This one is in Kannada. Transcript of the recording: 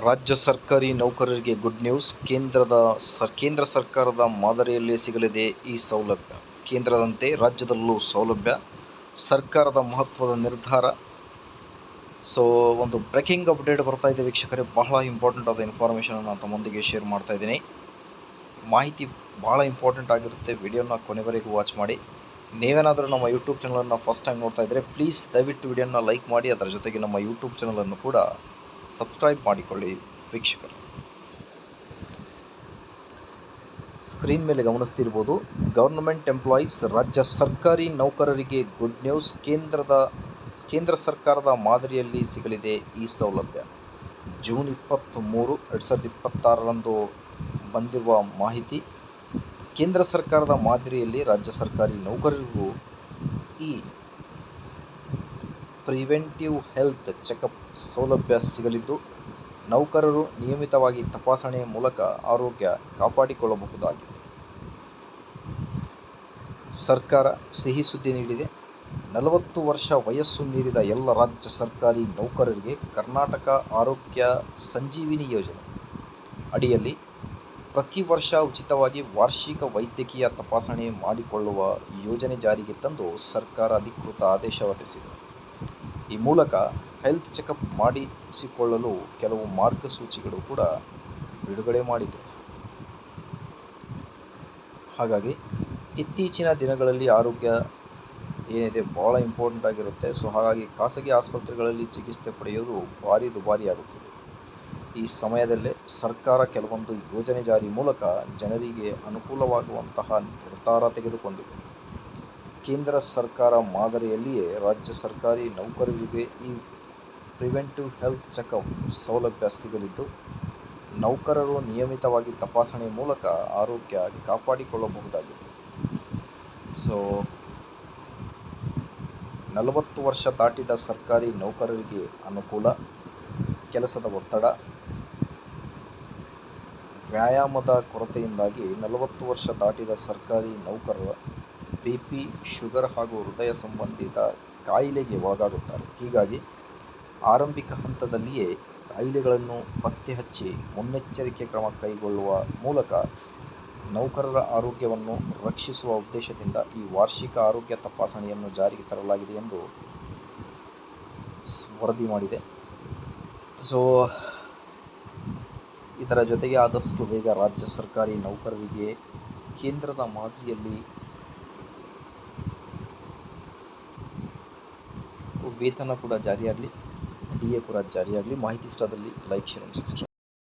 ರಾಜ್ಯ ಸರ್ಕಾರಿ ನೌಕರರಿಗೆ ಗುಡ್ ನ್ಯೂಸ್. ಕೇಂದ್ರ ಸರ್ಕಾರದ ಮಾದರಿಯಲ್ಲೇ ಸಿಗಲಿದೆ ಈ ಸೌಲಭ್ಯ. ಕೇಂದ್ರದಂತೆ ರಾಜ್ಯದಲ್ಲೂ ಸೌಲಭ್ಯ. ಸರ್ಕಾರದ ಮಹತ್ವದ ನಿರ್ಧಾರ. ಒಂದು ಬ್ರೇಕಿಂಗ್ ಅಪ್ಡೇಟ್ ಬರ್ತಾ ಇದೆ ವೀಕ್ಷಕರೇ. ಬಹಳ ಇಂಪಾರ್ಟೆಂಟ್ ಆದ ಇನ್ಫಾರ್ಮೇಷನನ್ನು ತಮ್ಮೊಂದಿಗೆ ಶೇರ್ ಮಾಡ್ತಾ ಇದ್ದೀನಿ. ಮಾಹಿತಿ ಭಾಳ ಇಂಪಾರ್ಟೆಂಟ್ ಆಗಿರುತ್ತೆ. ವಿಡಿಯೋನ ಕೊನೆವರೆಗೂ ವಾಚ್ ಮಾಡಿ. ನೀವೇನಾದರೂ ನಮ್ಮ ಯೂಟ್ಯೂಬ್ ಚಾನಲನ್ನು ಫಸ್ಟ್ ಟೈಮ್ ನೋಡ್ತಾ ಇದ್ದರೆ ಪ್ಲೀಸ್ ದಯವಿಟ್ಟು ವಿಡಿಯೋನ ಲೈಕ್ ಮಾಡಿ. ಅದರ ಜೊತೆಗೆ ನಮ್ಮ ಯೂಟ್ಯೂಬ್ ಚಾನಲನ್ನು ಕೂಡ ಸಬ್ಸ್ಕ್ರೈಬ್ ಮಾಡಿಕೊಳ್ಳಿ ವೀಕ್ಷಕರು. ಸ್ಕ್ರೀನ್ ಮೇಲೆ ಗಮನಿಸ್ತಿರ್ಬೋದು, ಗವರ್ನಮೆಂಟ್ ಎಂಪ್ಲಾಯೀಸ್, ರಾಜ್ಯ ಸರ್ಕಾರಿ ನೌಕರರಿಗೆ ಗುಡ್ ನ್ಯೂಸ್. ಕೇಂದ್ರ ಸರ್ಕಾರದ ಮಾದರಿಯಲ್ಲಿ ಸಿಗಲಿದೆ ಈ ಸೌಲಭ್ಯ. ಜೂನ್ 23, 2026ರಂದು ಬಂದಿರುವ ಮಾಹಿತಿ. ಕೇಂದ್ರ ಸರ್ಕಾರದ ಮಾದರಿಯಲ್ಲಿ ರಾಜ್ಯ ಸರ್ಕಾರಿ ನೌಕರರಿಗೂ ಈ ಪ್ರಿವೆಂಟಿವ್ ಹೆಲ್ತ್ ಚೆಕಪ್ ಸೌಲಭ್ಯ ಸಿಗಲಿದ್ದು, ನೌಕರರು ನಿಯಮಿತವಾಗಿ ತಪಾಸಣೆಯ ಮೂಲಕ ಆರೋಗ್ಯ ಕಾಪಾಡಿಕೊಳ್ಳಬಹುದಾಗಿದೆ. ಸರ್ಕಾರ ಸಿಹಿ ಸುದ್ದಿ ನೀಡಿದೆ. 40 ವರ್ಷ ವಯಸ್ಸು ಮೀರಿದ ಎಲ್ಲ ರಾಜ್ಯ ಸರ್ಕಾರಿ ನೌಕರರಿಗೆ ಕರ್ನಾಟಕ ಆರೋಗ್ಯ ಸಂಜೀವಿನಿ ಯೋಜನೆ ಅಡಿಯಲ್ಲಿ ಪ್ರತಿ ವರ್ಷ ಉಚಿತವಾಗಿ ವಾರ್ಷಿಕ ವೈದ್ಯಕೀಯ ತಪಾಸಣೆ ಮಾಡಿಕೊಳ್ಳುವ ಯೋಜನೆ ಜಾರಿಗೆ ತಂದು ಸರ್ಕಾರ ಅಧಿಕೃತ ಆದೇಶ ಹೊರಡಿಸಿದೆ. ಈ ಮೂಲಕ ಹೆಲ್ತ್ ಚೆಕಪ್ ಮಾಡಿಸಿಕೊಳ್ಳಲು ಕೆಲವು ಮಾರ್ಗಸೂಚಿಗಳು ಕೂಡ ಬಿಡುಗಡೆ ಮಾಡಿದೆ. ಹಾಗಾಗಿ ಇತ್ತೀಚಿನ ದಿನಗಳಲ್ಲಿ ಆರೋಗ್ಯ ಏನಿದೆ ಭಾಳ ಇಂಪಾರ್ಟೆಂಟ್ ಆಗಿರುತ್ತೆ. ಹಾಗಾಗಿ ಖಾಸಗಿ ಆಸ್ಪತ್ರೆಗಳಲ್ಲಿ ಚಿಕಿತ್ಸೆ ಪಡೆಯೋದು ಭಾರಿ ದುಬಾರಿಯಾಗುತ್ತದೆ. ಈ ಸಮಯದಲ್ಲೇ ಸರ್ಕಾರ ಕೆಲವೊಂದು ಯೋಜನೆ ಜಾರಿ ಮೂಲಕ ಜನರಿಗೆ ಅನುಕೂಲವಾಗುವಂತಹ ನಿರ್ಧಾರ ತೆಗೆದುಕೊಂಡಿದೆ. ಕೇಂದ್ರ ಸರ್ಕಾರ ಮಾದರಿಯಲ್ಲಿಯೇ ರಾಜ್ಯ ಸರ್ಕಾರಿ ನೌಕರರಿಗೆ ಈ ಪ್ರಿವೆಂಟಿವ್ ಹೆಲ್ತ್ ಚೆಕಪ್ ಸೌಲಭ್ಯ ಸಿಗಲಿದ್ದು, ನೌಕರರು ನಿಯಮಿತವಾಗಿ ತಪಾಸಣೆ ಮೂಲಕ ಆರೋಗ್ಯ ಕಾಪಾಡಿಕೊಳ್ಳಬಹುದಾಗಿದೆ. 40 ವರ್ಷ ದಾಟಿದ ಸರ್ಕಾರಿ ನೌಕರರಿಗೆ ಅನುಕೂಲ. ಕೆಲಸದ ಒತ್ತಡ, ವ್ಯಾಯಾಮದ ಕೊರತೆಯಿಂದಾಗಿ 40 ವರ್ಷ ದಾಟಿದ ಸರ್ಕಾರಿ ನೌಕರರು BP, ಶುಗರ್ ಹಾಗೂ ಹೃದಯ ಸಂಬಂಧಿತ ಕಾಯಿಲೆಗೆ ಒಳಗಾಗುತ್ತಾರೆ. ಹೀಗಾಗಿ ಆರಂಭಿಕ ಹಂತದಲ್ಲಿಯೇ ಕಾಯಿಲೆಗಳನ್ನು ಪತ್ತೆ ಹಚ್ಚಿ ಮುನ್ನೆಚ್ಚರಿಕೆ ಕ್ರಮ ಕೈಗೊಳ್ಳುವ ಮೂಲಕ ನೌಕರರ ಆರೋಗ್ಯವನ್ನು ರಕ್ಷಿಸುವ ಉದ್ದೇಶದಿಂದ ಈ ವಾರ್ಷಿಕ ಆರೋಗ್ಯ ತಪಾಸಣೆಯನ್ನು ಜಾರಿಗೆ ತರಲಾಗಿದೆ ಎಂದು ವರದಿ ಮಾಡಿದೆ. ಇದರ ಜೊತೆಗೆ ಆದಷ್ಟು ಬೇಗ ರಾಜ್ಯ ಸರ್ಕಾರಿ ನೌಕರರಿಗೆ ಕೇಂದ್ರದ ಮಾದರಿಯಲ್ಲಿ ವೇತನ ಕೂಡ ಜಾರಿಯಾಗಲಿ, DA ಕೂಡ ಜಾರಿಯಾಗಲಿ. ಮಾಹಿತಿ ಇಷ್ಟದಲ್ಲಿ ಲೈಕ್, ಶೇರ್, ಸಬ್ಸ್ಕ್ರೈಬ್.